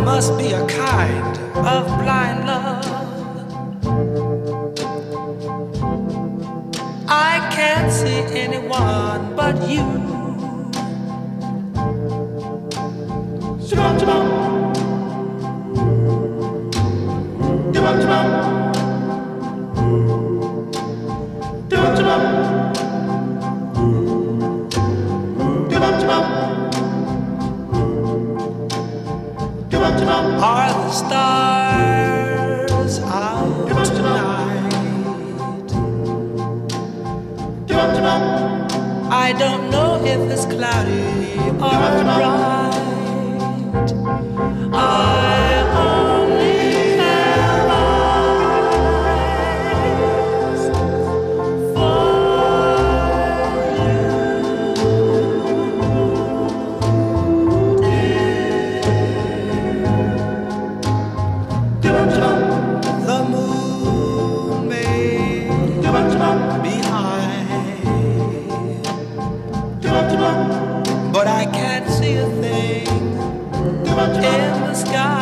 must be a kind of blind love. I can't see anyone but you. Shabam, shabam. Shabam, shabam. Shabam, shabam. Shabam, shabam. Shabam, shabam. Are the stars out tonight? I don't know if it's cloudy or bright. I only have eyes for you. The moon may be high, but I can't see a thing in the sky.